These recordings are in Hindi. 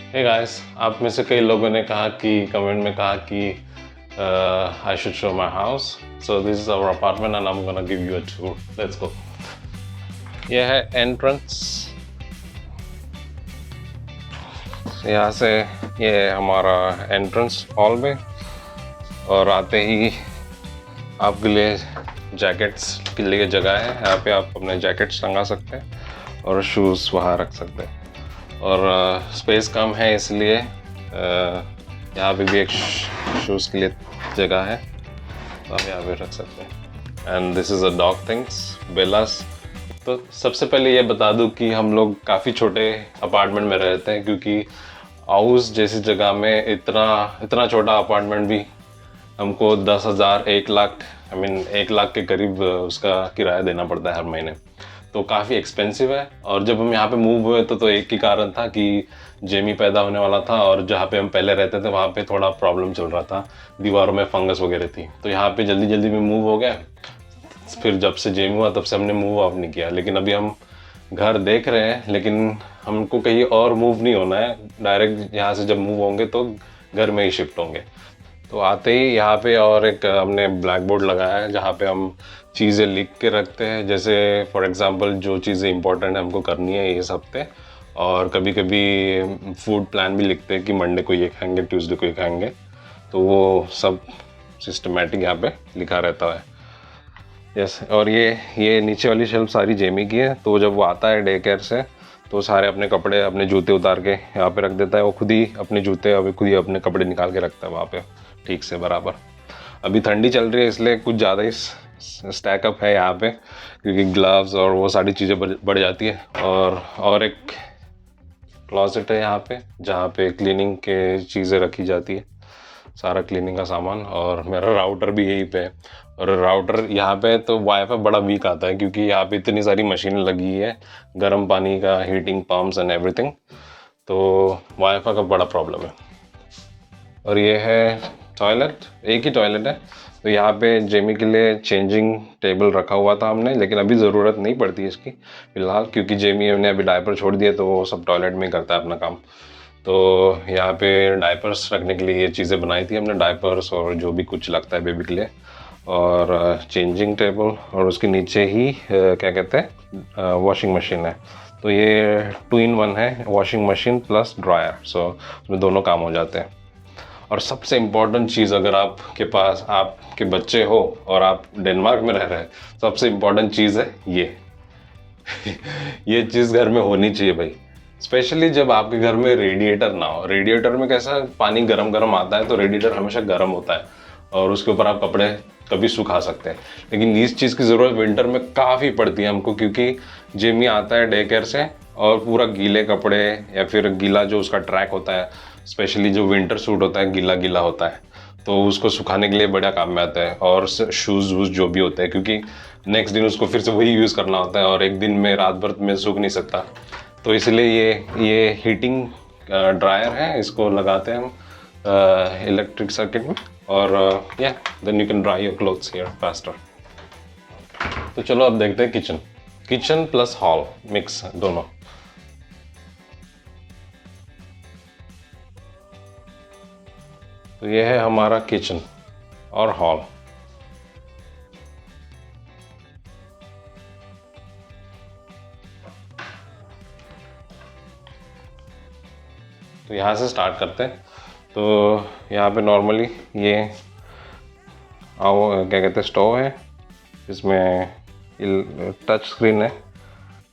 हे गाइस, आप में से कई लोगों ने कहा कि कमेंट में कहा कि I should show my house. So this is our apartment and I am gonna give you a tour. Let's go. यह है एंट्रेंस। यहाँ से ये है हमारा एंट्रेंस हॉल में, और आते ही आपके लिए जैकेट्स के लिए जगह है। यहाँ पे आप अपने जैकेट्स टंगा सकते हैं और शूज़ वहाँ रख सकते हैं। और स्पेस कम है इसलिए यहाँ पे भी एक शूज़ के लिए जगह है, तो आप यहाँ पे रख सकते हैं। And this is a dog things बेलास। तो सबसे पहले ये बता दूँ कि हम लोग काफ़ी छोटे अपार्टमेंट में रहते हैं, क्योंकि हाउस जैसी जगह में इतना छोटा अपार्टमेंट भी हमको 10,000 1 लाख 1 लाख के करीब उसका किराया देना पड़ता है हर महीने। तो काफ़ी एक्सपेंसिव है। और जब हम यहाँ पे मूव हुए तो एक ही कारण था कि जेमी पैदा होने वाला था, और जहाँ पे हम पहले रहते थे वहाँ पे थोड़ा प्रॉब्लम चल रहा था, दीवारों में फंगस वगैरह थी। तो यहाँ पे जल्दी जल्दी में मूव हो गया। फिर जब से जेमी हुआ तब से हमने मूव ऑफ नहीं किया। लेकिन अभी हम घर देख रहे हैं, लेकिन हमको कहीं और मूव नहीं होना है। डायरेक्ट यहाँ से जब मूव होंगे तो घर में ही शिफ्ट होंगे। तो आते ही यहाँ पे और एक हमने ब्लैक बोर्ड लगाया है, जहाँ पे हम चीज़ें लिख के रखते हैं। जैसे फॉर एग्जांपल जो चीज़ें इंपॉर्टेंट है हमको करनी है इस हफ्ते, और कभी कभी फूड प्लान भी लिखते हैं कि मंडे को ये खाएंगे, ट्यूसडे को ये खाएंगे। तो वो सब सिस्टमेटिक यहाँ पे लिखा रहता है। यस। और ये नीचे वाली शेल्फ सारी जेमी की है। तो जब वो आता है डे केयर से तो सारे अपने कपड़े, अपने जूते उतार के यहाँ पे रख देता है। वो खुद ही अपने जूते, अभी खुद ही अपने कपड़े निकाल के रखता है वहाँ पे ठीक से बराबर। अभी ठंडी चल रही है इसलिए कुछ ज़्यादा ही स्टैकअप है यहाँ पे, क्योंकि ग्लव्स और वो सारी चीज़ें बढ़ जाती है। और एक क्लॉजेट है यहाँ पे, जहाँ पे क्लीनिंग के चीज़ें रखी जाती है, सारा क्लीनिंग का सामान। और मेरा राउटर भी यहीं पे है। और राउटर यहाँ पे तो वाईफाई बड़ा वीक आता है, क्योंकि यहाँ पे इतनी सारी मशीनें लगी है, गर्म पानी का, हीटिंग पम्प्स एंड एवरीथिंग। तो वाईफाई का बड़ा प्रॉब्लम है। और ये है टॉयलेट, एक ही टॉयलेट है। तो यहाँ पे जेमी के लिए चेंजिंग टेबल रखा हुआ था हमने, लेकिन अभी ज़रूरत नहीं पड़ती है इसकी फ़िलहाल, क्योंकि जेमी ने अभी डायपर छोड़ दिए तो वो सब टॉयलेट में करता है अपना काम। तो यहाँ पे डायपर्स रखने के लिए ये चीज़ें बनाई थी हमने, डायपर्स और जो भी कुछ लगता है बेबी के लिए। और चेंजिंग टेबल, और उसके नीचे ही क्या कहते हैं, वॉशिंग मशीन है। तो ये 2 in 1 है, वॉशिंग मशीन प्लस ड्रायर। सो उसमें दोनों काम हो जाते हैं। और सबसे इम्पॉर्टेंट चीज़, अगर आपके पास आपके बच्चे हो और आप डेनमार्क में रह रहे हैं, सबसे इम्पॉर्टेंट चीज़ है ये ये चीज़ घर में होनी चाहिए भाई। स्पेशली जब आपके घर में रेडिएटर ना हो। रेडिएटर में कैसा पानी गरम गरम आता है, तो रेडिएटर हमेशा गर्म होता है और उसके ऊपर आप कपड़े कभी सुखा सकते हैं। लेकिन इस चीज़ की ज़रूरत विंटर में काफ़ी पड़ती है हमको, क्योंकि जेमी आता है डे केयर से और पूरा गीले कपड़े या फिर गीला जो उसका ट्रैक होता है, स्पेशली जो विंटर सूट होता है, गीला गीला होता है, तो उसको सुखाने के लिए बड़ा काम में आता है। और शूज़ वूज़ जो भी होते हैं, क्योंकि नेक्स्ट दिन उसको फिर से वही यूज़ करना होता है और एक दिन में रात भर में सूख नहीं सकता। तो इसलिए ये हीटिंग ड्रायर है, इसको लगाते हैं हम इलेक्ट्रिक सर्किट में, और या then you can dry your clothes here faster. तो चलो अब देखते हैं किचन प्लस हॉल मिक्स दोनों। तो ये है हमारा किचन और हॉल। तो यहाँ से स्टार्ट करते हैं। तो यहाँ पे नॉर्मली ये क्या कहते हैं, स्टोव है, इसमें टच स्क्रीन है,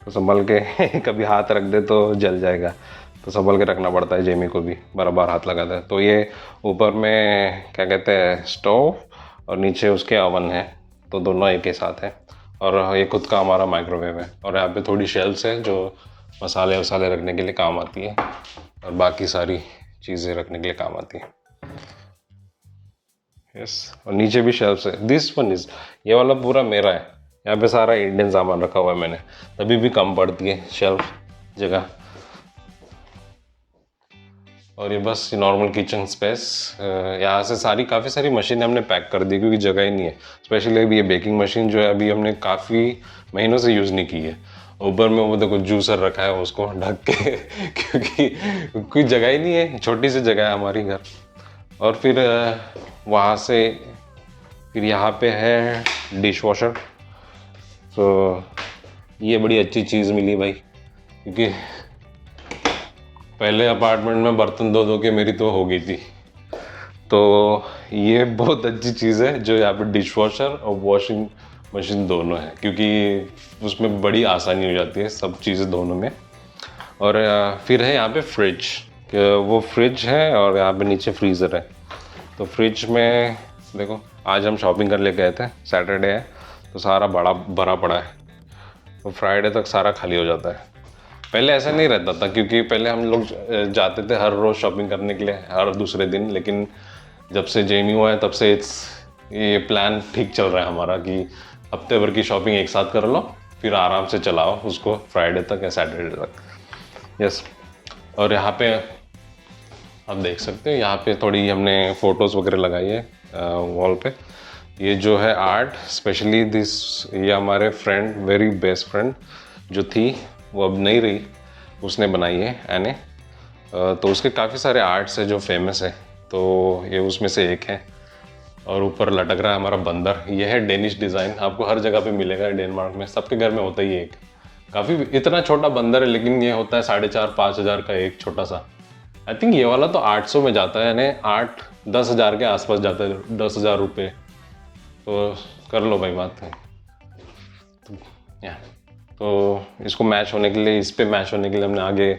तो संभल के कभी हाथ रख दे तो जल जाएगा, तो संभल के रखना पड़ता है जेमी को भी, बार हाथ लगाता है। तो ये ऊपर में क्या कहते हैं स्टोव, और नीचे उसके ओवन है, तो दोनों एक ही साथ है। और ये खुद का हमारा माइक्रोवेव है। और यहाँ पे थोड़ी शेल्फ्स है जो मसाले वसाले रखने के लिए काम आती है, और बाकी सारी चीज़ें रखने के लिए काम आती है। यस। और नीचे भी शेल्फ्स है। दिस वन इज़, ये वाला पूरा मेरा है। यहाँ पे सारा इंडियन सामान रखा हुआ है मैंने, तभी भी कम पड़ती है शेल्फ जगह। और ये बस नॉर्मल किचन स्पेस। यहाँ से काफ़ी सारी मशीन हमने पैक कर दी, क्योंकि जगह ही नहीं है। स्पेशली अभी ये बेकिंग मशीन जो है, अभी हमने काफ़ी महीनों से यूज़ नहीं की है, ऊपर में वो देखो जूसर रखा है उसको ढक के क्योंकि कोई जगह ही नहीं है, छोटी सी जगह है हमारी घर। और फिर वहाँ से फिर यहाँ पे है डिश वॉशर। तो ये बड़ी अच्छी चीज़ मिली भाई, क्योंकि पहले अपार्टमेंट में बर्तन धो धो के मेरी तो हो गई थी। तो ये बहुत अच्छी चीज़ है जो यहाँ पे डिश वॉशर और वॉशिंग मशीन दोनों है, क्योंकि उसमें बड़ी आसानी हो जाती है सब चीज़ें दोनों में। और फिर है यहाँ पे फ्रिज, वो फ्रिज है और यहाँ पे नीचे फ्रीज़र है। तो फ्रिज में देखो, आज हम शॉपिंग कर ले गए थे, सैटरडे है तो सारा बड़ा भरा पड़ा है, तो फ्राइडे तक सारा खाली हो जाता है। पहले ऐसा नहीं रहता था, क्योंकि पहले हम लोग जाते थे हर रोज़ शॉपिंग करने के लिए हर दूसरे दिन, लेकिन जब से जेमी हुआ है तब से ये प्लान ठीक चल रहा है हमारा कि हफ्ते भर की शॉपिंग एक साथ कर लो, फिर आराम से चलाओ उसको फ्राइडे तक या सैटरडे तक। यस। और यहाँ पे आप देख सकते हो, यहाँ पे थोड़ी हमने फ़ोटोज़ वगैरह लगाई है वॉल पे। ये जो है आर्ट स्पेशली दिस, ये हमारे फ्रेंड, वेरी बेस्ट फ्रेंड जो थी वो अब नहीं रही, उसने बनाई है एने। तो उसके काफ़ी सारे आर्ट्स है जो फेमस है, तो ये उसमें से एक है। और ऊपर लटक रहा है हमारा बंदर, ये है डेनिश डिज़ाइन, आपको हर जगह पे मिलेगा डेनमार्क में, सबके घर में होता ही है एक। काफ़ी इतना छोटा बंदर है, लेकिन ये होता है 4,500-5 हज़ार का एक छोटा सा। आई थिंक ये वाला तो 800 में जाता है, यानी 8-10 हज़ार के आसपास जाता है, 10,000 रुपये। तो कर लो भाई बात है। तो इसको मैच होने के लिए, इस पे मैच होने के लिए हमने आगे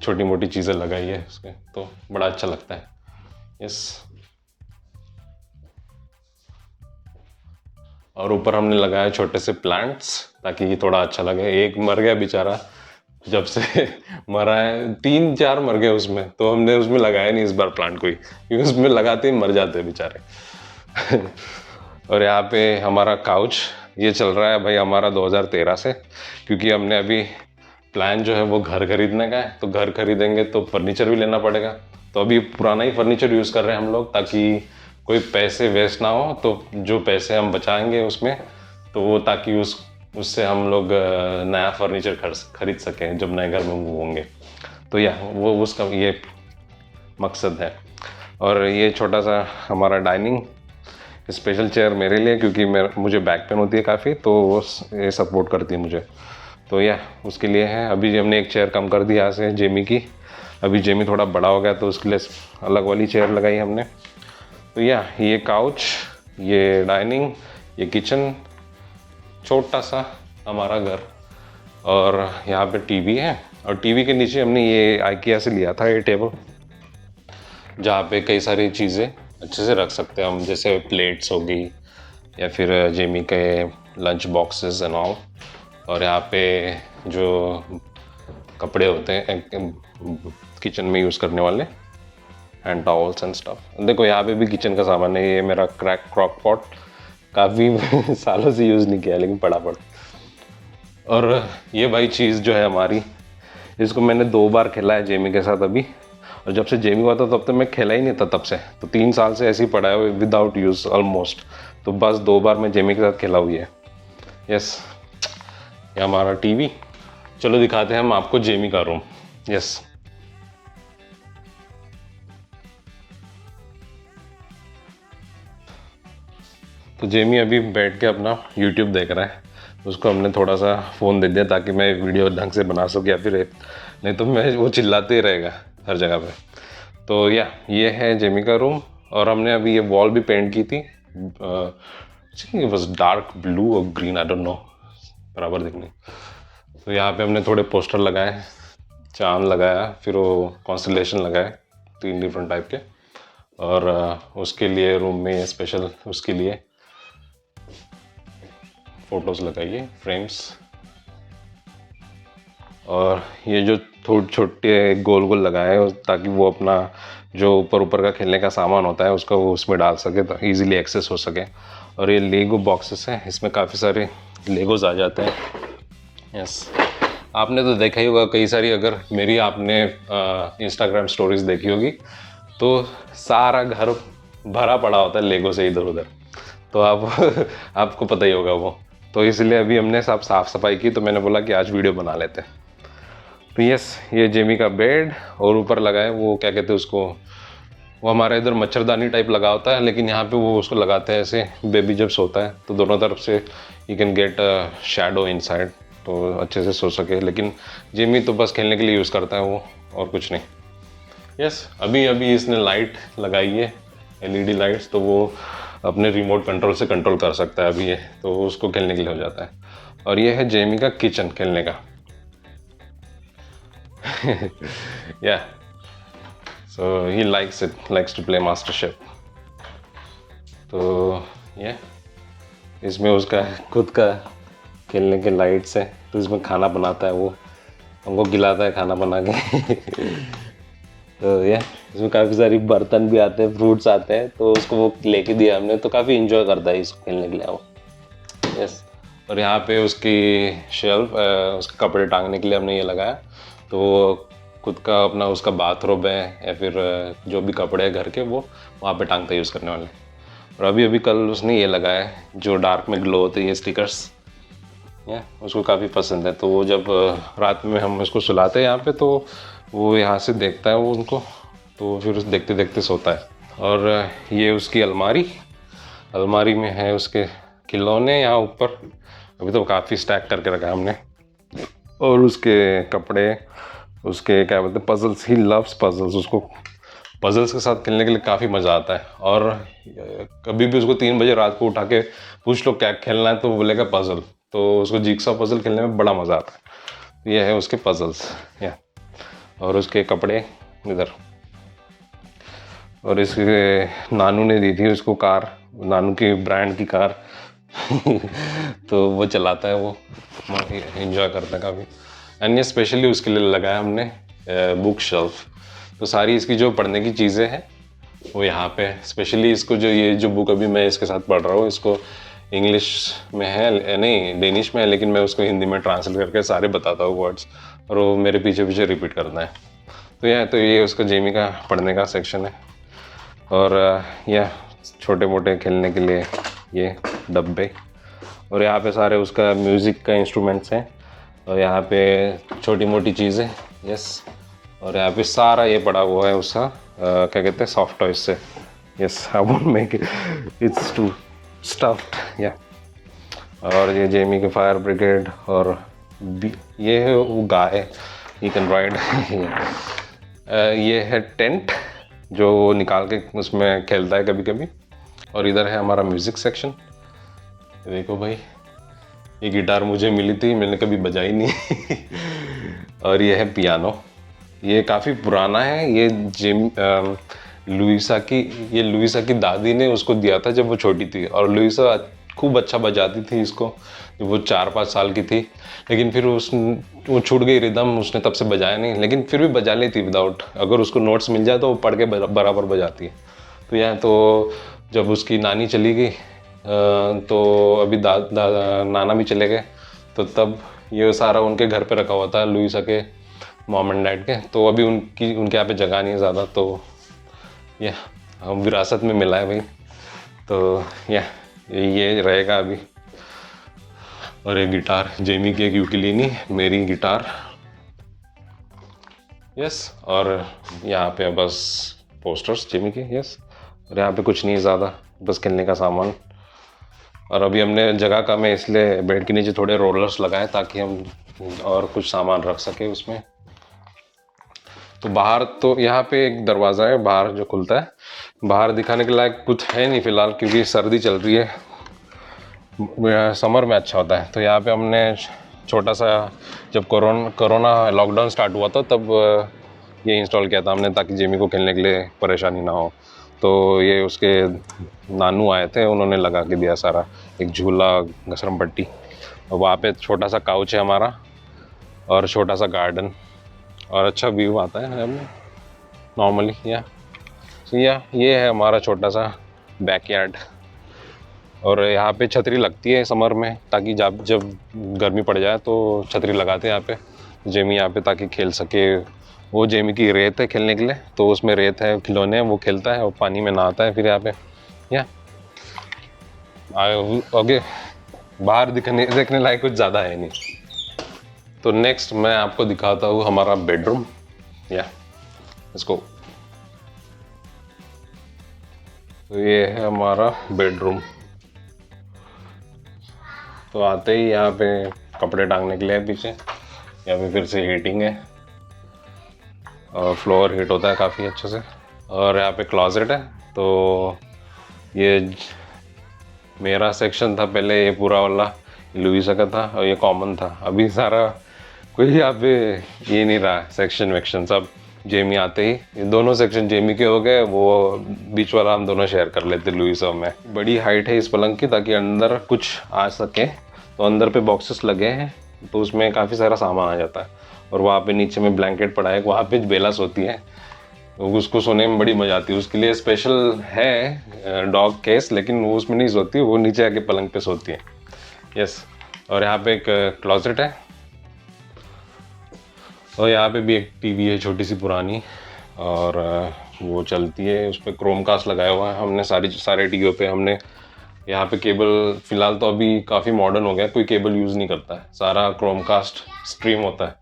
छोटी मोटी चीज़ें लगाई है उसके, तो बड़ा अच्छा लगता है। यस। और ऊपर हमने लगाया छोटे से प्लांट्स ताकि ये थोड़ा अच्छा लगे। एक मर गया बेचारा, जब से मरा है 3-4 मर गए उसमें, तो हमने उसमें लगाया नहीं इस बार प्लांट कोई, क्योंकि उसमें लगाते ही मर जाते हैं बेचारे। और यहाँ पे हमारा काउच ये चल रहा है भाई हमारा 2013 से, क्योंकि हमने अभी प्लान जो है वो घर खरीदने का है, तो घर खरीदेंगे तो फर्नीचर भी लेना पड़ेगा। तो अभी पुराना ही फर्नीचर यूज़ कर रहे हैं हम लोग, ताकि कोई पैसे वेस्ट ना हो। तो जो पैसे हम बचाएंगे उसमें, तो वो ताकि उससे हम लोग नया फर्नीचर खरीद सकें जब नए घर में मूव होंगे। तो वो उसका ये मकसद है। और ये छोटा सा हमारा डाइनिंग स्पेशल चेयर मेरे लिए, क्योंकि मुझे बैक पेन होती है काफ़ी, तो वो ये सपोर्ट करती है मुझे, तो उसके लिए है। अभी हमने एक चेयर कम कर दी यहाँ से जेमी की, अभी जेमी थोड़ा बड़ा हो गया तो उसके लिए अलग वाली चेयर लगाई हमने। तो ये काउच, ये डाइनिंग, ये किचन, छोटा सा हमारा घर। और यहाँ पे टीवी है, और टीवी के नीचे हमने ये आइकिया से लिया था ये टेबल, जहाँ पे कई सारी चीज़ें अच्छे से रख सकते हैं हम, जैसे प्लेट्स हो गई या फिर जेमी के लंच बॉक्सेस एंड ऑल। और यहाँ पे जो कपड़े होते हैं किचन में यूज़ करने वाले, हैंड टॉवल्स एंड स्टफ। देखो यहाँ पे भी किचन का सामान है, ये मेरा क्रॉक पॉट, काफ़ी सालों से यूज़ नहीं किया लेकिन पड़ा पड़ा। और ये भाई चीज़ जो है हमारी, इसको मैंने 2 बार खेला है जेमी के साथ अभी, और जब से जेमी हुआ था तब तक मैं खेला ही नहीं था तब से, तो 3 साल से ऐसे ही पड़ा है विदाउट यूज़ ऑलमोस्ट। तो बस 2 बार मैं जेमी के साथ खेला हुई है। यस, ये हमारा टीवी। चलो दिखाते हैं हम आपको जेमी का रूम। यस, तो जेमी अभी बैठ के अपना यूट्यूब देख रहा है, उसको हमने थोड़ा सा फ़ोन दे दिया ताकि मैं वीडियो ढंग से बना सकूँ, या फिर नहीं तो वो चिल्लाते ही रहेगा हर जगह पे। तो ये है जेमी का रूम। और हमने अभी ये वॉल भी पेंट की थी, इट वाज डार्क ब्लू और ग्रीन, आई डोंट नो बराबर दिखने। तो यहाँ पे हमने थोड़े पोस्टर लगाए, चांद लगाया, फिर वो कॉन्स्टलेशन लगाए 3 डिफरेंट टाइप के। और उसके लिए रूम में स्पेशल उसके लिए फ़ोटोज़ लगाइए, फ्रेम्स। और ये जो थोड़े छोटे गोल गोल लगाए हैं ताकि वो अपना जो ऊपर का खेलने का सामान होता है उसका वो उसमें डाल सके, तो ईज़िली एक्सेस हो सके। और ये लेगो बॉक्सेस हैं, इसमें काफ़ी सारे लेगोज आ जाते हैं। यस, आपने तो देखा ही होगा कई सारी, अगर मेरी आपने इंस्टाग्राम स्टोरीज़ देखी होगी तो सारा घर भरा पड़ा होता है लेगो से इधर उधर, तो आप आपको पता ही होगा वो। तो इसलिए अभी हमने सब साफ़ सफाई की, तो मैंने बोला कि आज वीडियो बना लेते हैं। तो यस, ये जेमी का बेड, और ऊपर लगा है वो क्या कहते हैं उसको, वो हमारे इधर मच्छरदानी टाइप लगा होता है, लेकिन यहाँ पे वो उसको लगाते हैं ऐसे, बेबी जब सोता है तो दोनों तरफ से you can get shadow inside, तो अच्छे से सो सके। लेकिन जिमी तो बस खेलने के लिए यूज़ करता है वो, और कुछ नहीं। यस, अभी अभी इसने लाइट लगाई है, LED लाइट्स, तो वो अपने रिमोट कंट्रोल से कंट्रोल कर सकता है अभी ये, तो उसको खेलने के लिए हो जाता है। और ये है जेमी का किचन खेलने का। या so he likes to play MasterChef। तो ये इसमें उसका खुद का खेलने के लाइट्स है, तो इसमें खाना बनाता है वो, हमको खिलाता है खाना बना के। तो ये इसमें काफ़ी सारी बर्तन भी आते हैं, फ्रूट्स आते हैं, तो उसको वो लेके दिया हमने, तो काफ़ी इन्जॉय करता है इसको खेलने के लिए वो। यस, और यहाँ पे उसकी शेल्फ, उसके कपड़े टांगने के लिए हमने ये लगाया, तो खुद का अपना उसका बाथरोब है या फिर जो भी कपड़े हैं घर के, वो वहाँ पे टांगता यूज़ करने वाले। और अभी अभी कल उसने ये लगाया है जो डार्क में ग्लो होते हैं, ये स्टिकर्स, या उसको काफ़ी पसंद है। तो वो जब रात में हम उसको सुलाते हैं यहाँ पे, तो वो यहाँ से देखता है वो उनको, तो फिर उस देखते देखते सोता है। और ये उसकी अलमारी में है उसके खिलौने यहाँ ऊपर, अभी तो काफ़ी स्टैक करके रखा है हमने। और उसके कपड़े, उसके क्या बोलते हैं, पजल्स, ही लव्स पजल्स, उसको पजल्स के साथ खेलने के लिए काफ़ी मज़ा आता है। और कभी भी उसको 3 बजे रात को उठा के पूछ लो क्या खेलना है, तो वो बोलेगा पजल, तो उसको जिक्सा पजल खेलने में बड़ा मज़ा आता है। ये है उसके पजल्स, या और उसके कपड़े इधर। और इसके नानू ने दी थी उसको कार, नानू की ब्रांड की कार। तो वो चलाता है, वो एंजॉय करता है काफ़ी। एंड ये स्पेशली उसके लिए लगाया हमने बुक शेल्फ, तो सारी इसकी जो पढ़ने की चीज़ें हैं वो यहाँ पे, स्पेशली इसको जो ये जो बुक अभी मैं इसके साथ पढ़ रहा हूँ, इसको इंग्लिश में है, नहीं डेनिश में है, लेकिन मैं उसको हिंदी में ट्रांसलेट करके सारे बताता हूँ वर्ड्स, और वो मेरे पीछे पीछे रिपीट करना है। तो ये उसका जेमी का पढ़ने का सेक्शन है। और यह छोटे मोटे खेलने के लिए ये डब्बे, और यहाँ पे सारे उसका म्यूज़िक का इंस्ट्रूमेंट्स हैं, और यहाँ पे छोटी मोटी चीज़ें। यस, और यहाँ पे सारा ये पड़ा हुआ है उसका क्या कहते हैं, सॉफ्ट टॉयज से। Yes, I won't make it's too stuffed, या। और ये जेमी के फायर ब्रिगेड, और ये है वो गाय, यू कैन राइड। ये है टेंट जो वो निकाल के उसमें खेलता है कभी कभी। और इधर है हमारा म्यूज़िक सेक्शन। देखो भाई, ये गिटार मुझे मिली थी, मैंने कभी बजाई नहीं। और ये है पियानो, ये काफ़ी पुराना है, ये लुइसा की दादी ने उसको दिया था जब वो छोटी थी, और लुइसा खूब अच्छा बजाती थी इसको जब वो 4-5 साल की थी। लेकिन फिर वो छूट गई रिदम, उसने तब से बजाया नहीं, लेकिन फिर भी बजा लेती विदाउट, अगर उसको नोट्स मिल जाए तो वो पढ़ के बराबर बजाती है। तो यह तो जब उसकी नानी चली गई, तो अभी नाना भी चले गए, तो तब ये सारा उनके घर पे रखा हुआ था, लुइसा के मॉम एंड डैड के। तो अभी उनके यहाँ पे जगह नहीं है ज़्यादा, तो यह हम विरासत में मिला है भाई। तो ये रहेगा अभी। और एक गिटार, जेमी की एक यूकेलेली, मेरी गिटार। यस, और यहाँ पे बस पोस्टर्स जेमी के। यस, और यहाँ पे कुछ नहीं ज़्यादा, बस खेलने का सामान। और अभी हमने जगह कम है, इसलिए बेड के नीचे थोड़े रोलर्स लगाए ताकि हम और कुछ सामान रख सके उसमें। तो बाहर तो यहाँ पे एक दरवाज़ा है बाहर जो खुलता है, बाहर दिखाने के लायक कुछ है नहीं फ़िलहाल, क्योंकि सर्दी चल रही है। समर में अच्छा होता है। तो यहाँ पे हमने छोटा सा, जब कोरोना लॉकडाउन स्टार्ट हुआ था तब ये इंस्टॉल किया था हमने, ताकि जेमी को खेलने के लिए परेशानी ना हो। तो ये उसके नानू आए थे, उन्होंने लगा के दिया सारा, एक झूला, घसरम पट्टी, और वहाँ पे छोटा सा काउच है हमारा, और छोटा सा गार्डन, और अच्छा व्यू आता है हमें नॉर्मली। ये है हमारा छोटा सा बैकयार्ड। और यहाँ पे छतरी लगती है समर में, ताकि जब गर्मी पड़ जाए तो छतरी लगाते हैं यहाँ पे जेमी यहाँ पे, ताकि खेल सके। वो जेमी की रेत है खेलने के लिए, तो उसमें रेत है, खिलौने हैं, वो खेलता है और पानी में नहाता है फिर यहाँ पे। या आगे बाहर देखने लायक कुछ ज़्यादा है नहीं। तो नेक्स्ट मैं आपको दिखाता हूँ हमारा बेडरूम। या इसको, तो ये है हमारा बेडरूम। तो आते ही यहाँ पे कपड़े टांगने के लिए है पीछे, यहाँ पे फिर से हीटिंग है और फ्लोर हीट होता है काफ़ी अच्छे से। और यहाँ पे क्लॉजेट है। तो ये मेरा सेक्शन था पहले, ये पूरा वाला लुइसा का था और ये कॉमन था। अभी सारा कोई यहाँ पे ये नहीं रहा सेक्शन वेक्शन, सब जेमी आते ही ये दोनों सेक्शन जेमी के हो गए, वो बीच वाला हम दोनों शेयर कर लेते लुइसा में। बड़ी हाइट है इस पलंग की ताकि अंदर कुछ आ सके। तो अंदर पे बॉक्सेस लगे हैं तो उसमें काफ़ी सारा सामान आ जाता है। और वहाँ पे नीचे में ब्लैंकेट पड़ा है, वहाँ पे बेला सोती है, उसको सोने में बड़ी मजा आती है। उसके लिए स्पेशल है डॉग केस, लेकिन वो उसमें नहीं सोती, वो नीचे आके पलंग पे सोती है। यस। और यहाँ पे एक क्लॉजेट है और यहाँ पे भी एक टीवी है छोटी सी पुरानी, और वो चलती है, उस पर क्रोमकास्ट लगाया हुआ है हमने। सारे टीवियों पे हमने यहाँ पे केबल, फिलहाल तो अभी काफ़ी मॉडर्न हो गया, कोई केबल यूज़ नहीं करता है, सारा क्रोमकास्ट स्ट्रीम होता है।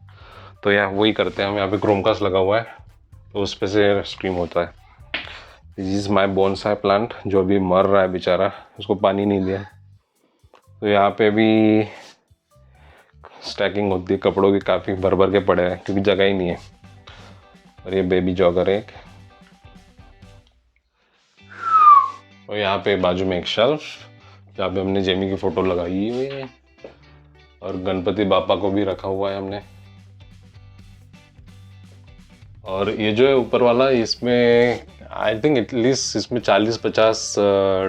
तो यहाँ वही करते हैं हम, यहाँ पे क्रोमकास्ट लगा हुआ है तो उस पर से स्ट्रीम होता है। This is my bonsai plant जो अभी मर रहा है बेचारा, उसको पानी नहीं दिया। तो यहाँ पे भी स्टैकिंग होती है कपड़ों की, काफ़ी भर भर के पड़े हैं क्योंकि जगह ही नहीं है। और ये बेबी जॉगर है एक। और यहाँ पे बाजू में एक शेल्फ जहाँ पे हमने जेमी की फ़ोटो लगाई हुई है, और गणपति बापा को भी रखा हुआ है हमने। और ये जो है ऊपर वाला, इसमें आई थिंक एटलीस्ट इसमें 40-50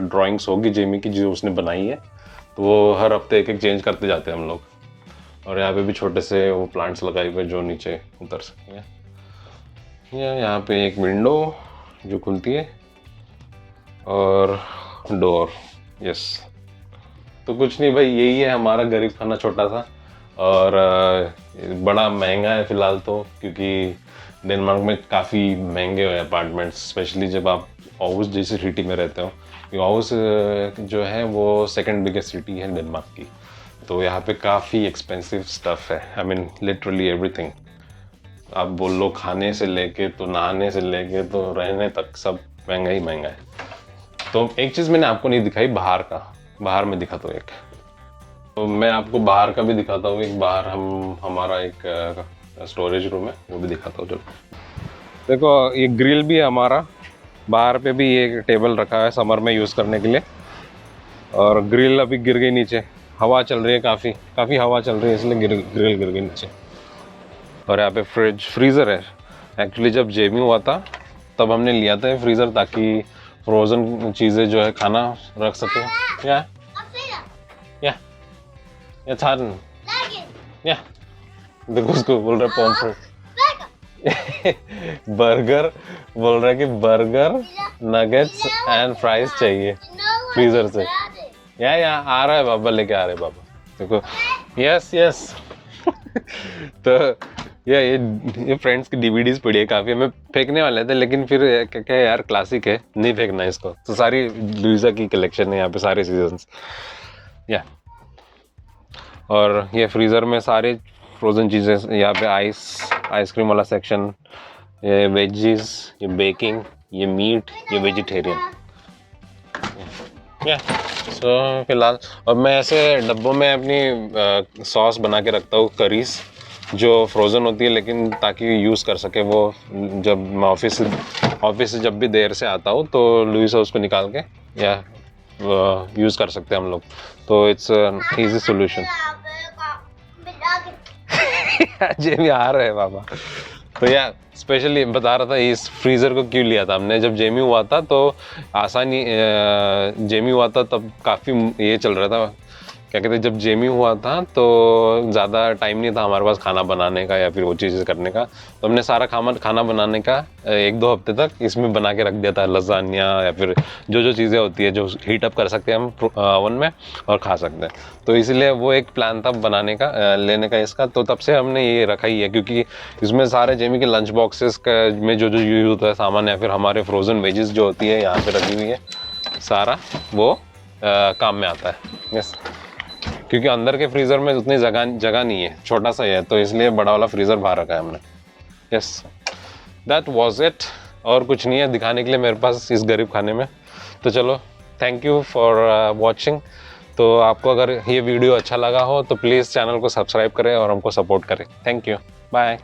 ड्राइंग्स होगी जेमी की जो उसने बनाई है। तो वो हर हफ्ते एक चेंज करते जाते हैं हम लोग। और यहाँ पे भी छोटे से वो प्लांट्स लगाए हुए जो नीचे उतर सकें। यहाँ पे एक विंडो जो खुलती है और डोर। यस। तो कुछ नहीं भाई, यही है हमारा गरीब खाना छोटा सा। और बड़ा महंगा है फ़िलहाल तो, क्योंकि डेनमार्क में काफ़ी महंगे हुए अपार्टमेंट्स, स्पेशली जब आप ऑवस जैसी सिटी में रहते हो। ऑवस जो है वो सेकंड बिगेस्ट सिटी है डेनमार्क की। तो यहाँ पे काफ़ी एक्सपेंसिव स्टफ़ है, आई मीन लिटरली एवरीथिंग। आप बोल लो खाने से लेके तो नहाने से लेके तो रहने तक सब महंगा ही महंगा है। तो एक चीज़ मैंने आपको नहीं दिखाई बाहर का, बाहर में दिखाता हूँ एक। तो मैं आपको बाहर का भी दिखाता हूँ एक। बाहर हमारा एक स्टोरेज रूम है, वो भी दिखाता हूँ। जो देखो ये ग्रिल भी है हमारा, बाहर पे भी एक टेबल रखा है समर में यूज़ करने के लिए। और ग्रिल अभी गिर गई नीचे, हवा चल रही है, काफ़ी हवा चल रही है इसलिए ग्रिल गिर गई नीचे। और यहाँ पे फ्रीज़र है। एक्चुअली जब जेमी हुआ था तब हमने लिया था फ्रीज़र ताकि फ्रोज़न चीज़ें जो है खाना रख सके। या देखो उसको बोल रहा है पॉम्फ्रेट बर्गर बोल रहा है कि बर्गर, नगेट्स एंड फ्राइज चाहिए फ्रीज़र से। या आ रहा है बाबा, लेके आ रहे बाबा, देखो। यस तो ये फ्रेंड्स की डीवीडीज पड़ी है काफ़ी, हमें फेंकने वाले थे लेकिन फिर क्या यार क्लासिक है, नहीं फेंकना इसको। तो सारी लुइसा की कलेक्शन है यहाँ पे, सारे सीजन्स। या और ये फ्रीज़र में सारे फ्रोज़न चीज़ें, यहाँ पे आइसक्रीम वाला सेक्शन, ये वेजीज, ये बेकिंग, ये मीट, ये वेजिटेरियन। या सो फिलहाल अब मैं ऐसे डब्बों में अपनी सॉस बना के रखता हूँ, करीज जो फ्रोज़न होती है, लेकिन ताकि यूज़ कर सके वो। जब मैं ऑफिस से जब भी देर से आता हूँ तो लुइसा उसको निकाल के या यूज़ कर सकते हैं हम लोग। तो इट्स ईजी सोल्यूशन। जेमी आ रहे हैं बाबा। तो यार स्पेशली बता रहा था इस फ्रीज़र को क्यों लिया था हमने। जब जेमी हुआ था तो आसानी, जेमी हुआ था तब काफ़ी ये चल रहा था, क्या कहते हैं, जब जेमी हुआ था तो ज़्यादा टाइम नहीं था हमारे पास खाना बनाने का या फिर वो चीज़ें करने का। तो हमने सारा खाना बनाने का 1-2 हफ्ते तक इसमें बना के रख दिया था, लज़ानिया या फिर जो चीज़ें होती है जो हीट अप कर सकते हैं हम ओवन में और खा सकते हैं। तो इसलिए वो एक प्लान था बनाने का, लेने का इसका। तो तब से हमने ये रखा ही है, क्योंकि इसमें सारे जेमी के लंच बॉक्सेस का में जो यूज़ होता है सामान, या फिर हमारे फ्रोज़न वेजेस जो होती है यहाँ पर रखी हुई है, सारा वो काम में आता है। यस। क्योंकि अंदर के फ्रीज़र में उतनी जगह नहीं है, छोटा सा ही है, तो इसलिए बड़ा वाला फ्रीज़र बाहर रखा है हमने। Yes, that was it. और कुछ नहीं है दिखाने के लिए मेरे पास इस गरीब खाने में। तो चलो, थैंक यू फॉर वॉचिंग। तो आपको अगर ये वीडियो अच्छा लगा हो तो प्लीज़ चैनल को सब्सक्राइब करें और हमको सपोर्ट करें। Thank you, bye.